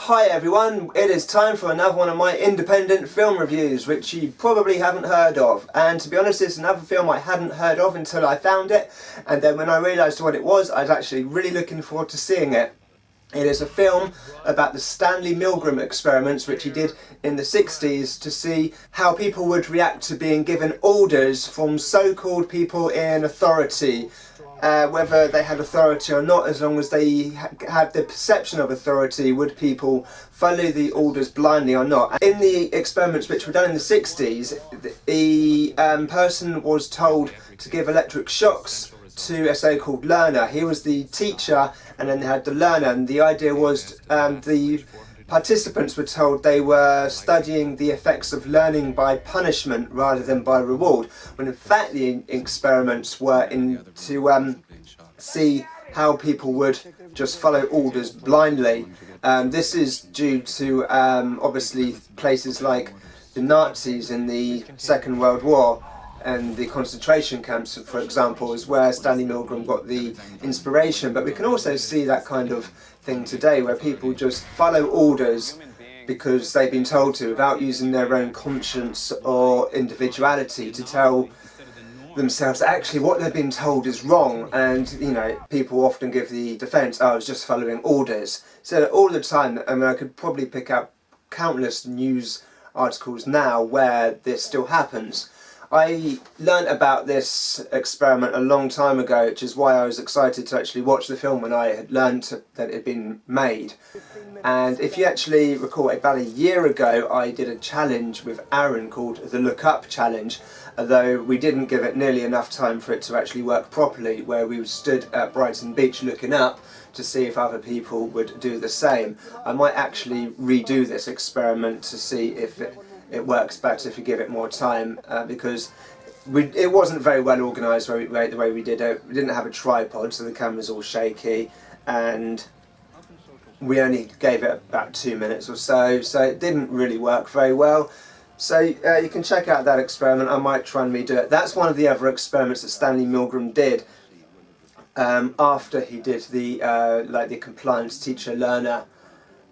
Hi everyone, it is time for another one of my independent film reviews, which you probably haven't heard of. And to be honest, it's another film I hadn't heard of until I found it, and then when I realised what it was, I was actually really looking forward to seeing it. It is a film about the Stanley Milgram experiments, which he did in the 60s to see how people would react to being given orders from so-called people in authority. Whether they had authority or not, as long as they had the perception of authority, would people follow the orders blindly or not? In the experiments which were done in the 60s, the person was told to give electric shocks to a so-called learner. He was the teacher, and then they had the learner, and the idea was the participants were told they were studying the effects of learning by punishment rather than by reward, when in fact the experiments were to see how people would just follow orders blindly. This is due to obviously places like the Nazis in the Second World War and the concentration camps, for example, is where Stanley Milgram got the inspiration. But we can also see that kind of thing today, where people just follow orders because they've been told to, without using their own conscience or individuality to tell themselves that actually what they've been told is wrong. And you know, people often give the defence, "Oh, I was just following orders." So all the time, I mean, I could probably pick up countless news articles now where this still happens. I learnt about this experiment a long time ago, which is why I was excited to actually watch the film when I had learnt that it had been made. And if you actually recall, about a year ago I did a challenge with Aaron called the Look Up Challenge, although we didn't give it nearly enough time for it to actually work properly, where we stood at Brighton Beach looking up to see if other people would do the same. I might actually redo this experiment to see if it works better if you give it more time, because it wasn't very well organised the way we did it. We didn't have a tripod, so the camera's all shaky, and we only gave it about 2 minutes or so it didn't really work very well. So you can check out that experiment. I might try and redo it. That's one of the other experiments that Stanley Milgram did after he did the the compliance teacher-learner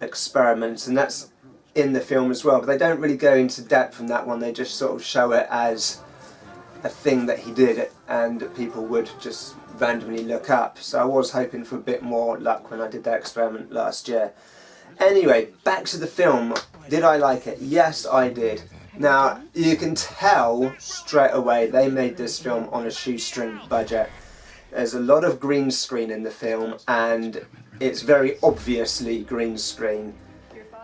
experiments, and that's in the film as well, but they don't really go into depth from that one. They just sort of show it as a thing that he did and people would just randomly look up. So I was hoping for a bit more luck when I did that experiment last year. Anyway, back to the film. Did I like it? Yes, I did. Now, you can tell straight away they made this film on a shoestring budget. There's a lot of green screen in the film, and it's very obviously green screen.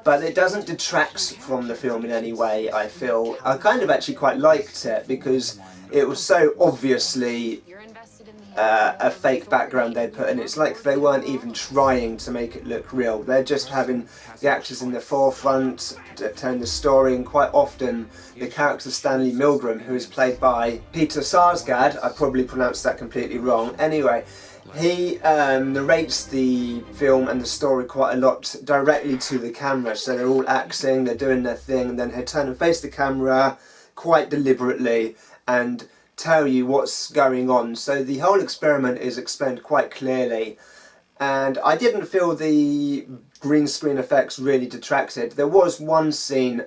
But it doesn't detract from the film in any way, I feel. I kind of actually quite liked it because it was so obviously a fake background they put in. It's like they weren't even trying to make it look real. They're just having the actors in the forefront telling the story, and quite often the character Stanley Milgram, who is played by Peter Sarsgaard, I probably pronounced that completely wrong. Anyway, he narrates the film and the story quite a lot directly to the camera, so they're all acting, they're doing their thing, and then he'll turn and face the camera quite deliberately and tell you what's going on. So the whole experiment is explained quite clearly, and I didn't feel the green screen effects really detracted. There was one scene,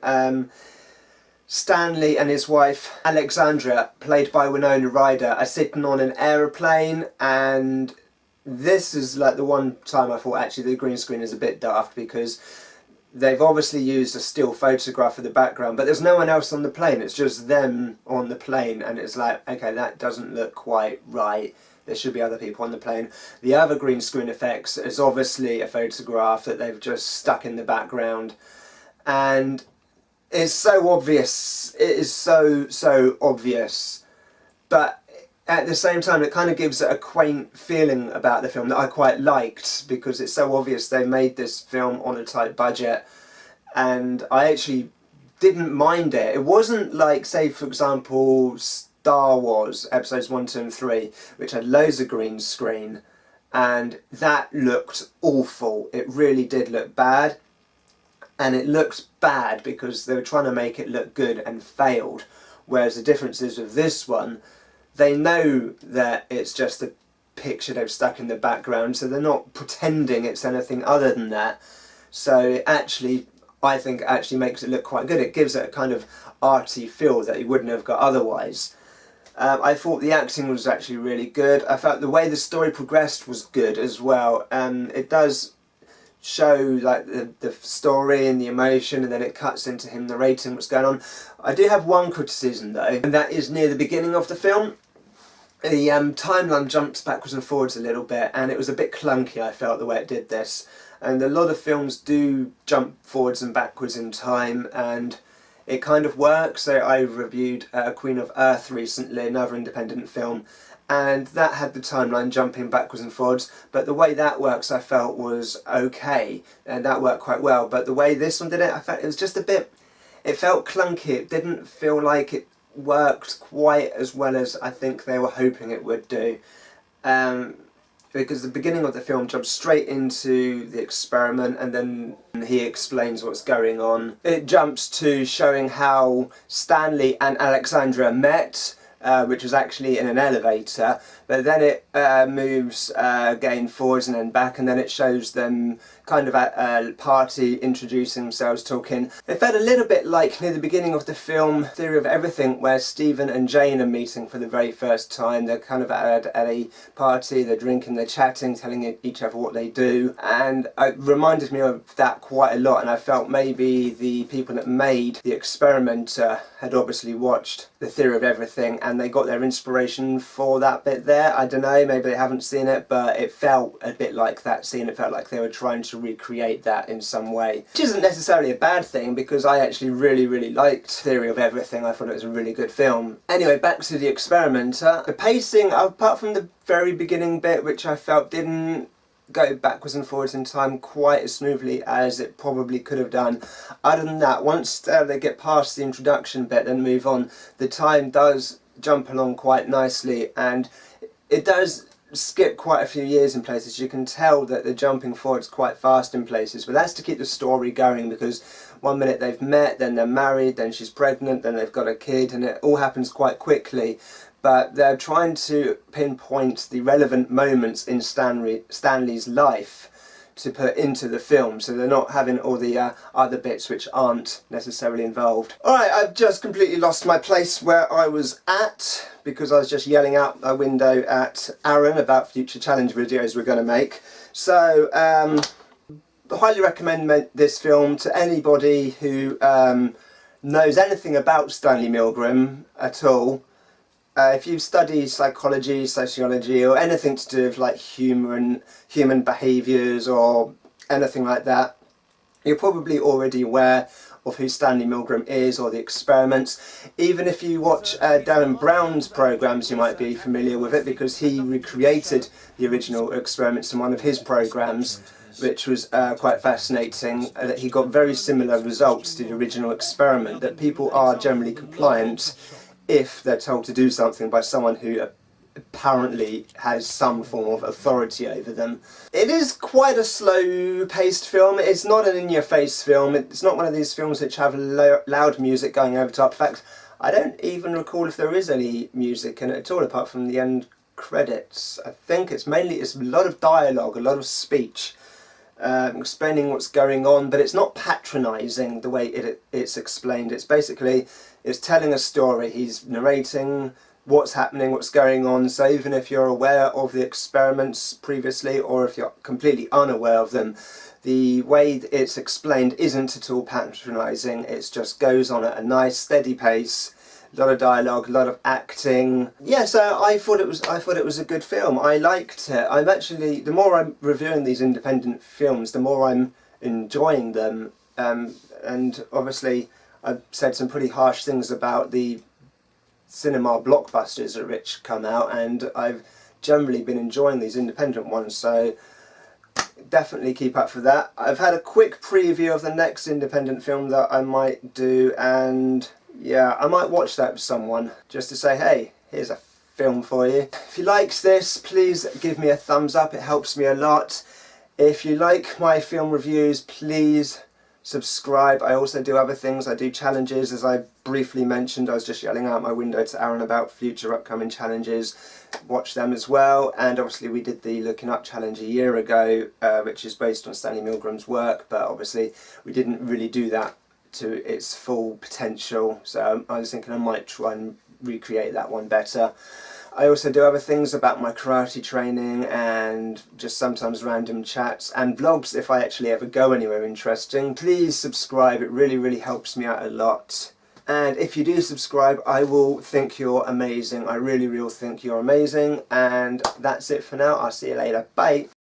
Stanley and his wife Alexandra, played by Winona Ryder, are sitting on an aeroplane, and this is like the one time I thought actually the green screen is a bit daft, because they've obviously used a still photograph of the background, but there's no one else on the plane. It's just them on the plane, and it's like, okay, that doesn't look quite right. There should be other people on the plane. The other green screen effects is obviously a photograph that they've just stuck in the background, and it's so obvious. It is so obvious, but at the same time it kind of gives it a quaint feeling about the film that I quite liked, because it's so obvious they made this film on a tight budget, and I actually didn't mind it. It wasn't like, say for example, Star Wars episodes 1, 2 and 3, which had loads of green screen, and that looked awful. It really did look bad. And it looks bad because they were trying to make it look good and failed. Whereas the difference is with this one, they know that it's just a picture they've stuck in the background, so they're not pretending it's anything other than that. So I think it actually makes it look quite good. It gives it a kind of arty feel that you wouldn't have got otherwise. I thought the acting was actually really good. I felt the way the story progressed was good as well. It does show like the story and the emotion, and then it cuts into him narrating what's going on. I do have one criticism though, and that is near the beginning of the film. The timeline jumps backwards and forwards a little bit, and it was a bit clunky, I felt, the way it did this. And a lot of films do jump forwards and backwards in time, and it kind of works. So I reviewed Queen of Earth recently, another independent film, and that had the timeline jumping backwards and forwards, but the way that works I felt was okay, and that worked quite well. But the way this one did it, I felt it was just a bit, it felt clunky. It didn't feel like it worked quite as well as I think they were hoping it would do. Because the beginning of the film jumps straight into the experiment, and then he explains what's going on. It jumps to showing how Stanley and Alexandra met, which was actually in an elevator, but then it moves again forwards and then back, and then it shows them kind of at a party introducing themselves, talking. It felt a little bit like near the beginning of the film Theory of Everything, where Stephen and Jane are meeting for the very first time. They're kind of at a party, they're drinking, they're chatting, telling each other what they do, and it reminded me of that quite a lot. And I felt maybe the people that made The Experimenter had obviously watched The Theory of Everything and they got their inspiration for that bit there. I don't know, maybe they haven't seen it, but it felt a bit like that scene. It felt like they were trying to recreate that in some way, which isn't necessarily a bad thing, because I actually really liked Theory of Everything. I thought it was a really good film. Anyway, back to The Experimenter. The pacing, apart from the very beginning bit, which I felt didn't go backwards and forwards in time quite as smoothly as it probably could have done. Other than that, once they get past the introduction bit and move on, the time does jump along quite nicely, and it does skip quite a few years in places. You can tell that they're jumping forwards quite fast in places, but that's to keep the story going, because one minute they've met, then they're married, then she's pregnant, then they've got a kid, and it all happens quite quickly. But they're trying to pinpoint the relevant moments in Stanley's life to put into the film, so they're not having all the other bits which aren't necessarily involved. Alright, I've just completely lost my place where I was at, because I was just yelling out a window at Aaron about future challenge videos we're going to make. So, I highly recommend this film to anybody who knows anything about Stanley Milgram at all. If you study psychology, sociology, or anything to do with like human behaviours or anything like that, you're probably already aware of who Stanley Milgram is, or the experiments. Even if you watch Darren Brown's programmes, you might be familiar with it, because he recreated the original experiments in one of his programmes, which was quite fascinating. That he got very similar results to the original experiment, that people are generally compliant if they're told to do something by someone who apparently has some form of authority over them. It is quite a slow-paced film. It's not an in-your-face film. It's not one of these films which have loud music going over top. In fact, I don't even recall if there is any music in it at all, apart from the end credits. I think it's a lot of dialogue, a lot of speech, explaining what's going on, but it's not patronising the way it's explained. It's basically, it's telling a story. He's narrating what's happening, what's going on, so even if you're aware of the experiments previously, or if you're completely unaware of them, the way it's explained isn't at all patronising. It just goes on at a nice steady pace. A lot of dialogue, a lot of acting. Yeah, so I thought it was a good film. I liked it. I'm actually, the more I'm reviewing these independent films, the more I'm enjoying them. And obviously, I've said some pretty harsh things about the cinema blockbusters which come out, and I've generally been enjoying these independent ones. So definitely keep up for that. I've had a quick preview of the next independent film that I might do, and yeah, I might watch that with someone, just to say, hey, here's a film for you. If you liked this, please give me a thumbs up, it helps me a lot. If you like my film reviews, please subscribe. I also do other things. I do challenges, as I briefly mentioned. I was just yelling out my window to Aaron about future upcoming challenges. Watch them as well. And obviously we did the Looking Up challenge a year ago, which is based on Stanley Milgram's work, but obviously we didn't really do that to its full potential, so I was thinking I might try and recreate that one better. I also do other things about my karate training and just sometimes random chats and vlogs if I actually ever go anywhere interesting. Please subscribe, it really helps me out a lot. And if you do subscribe, I will think you're amazing. I really will think you're amazing. And that's it for now. I'll see you later. Bye.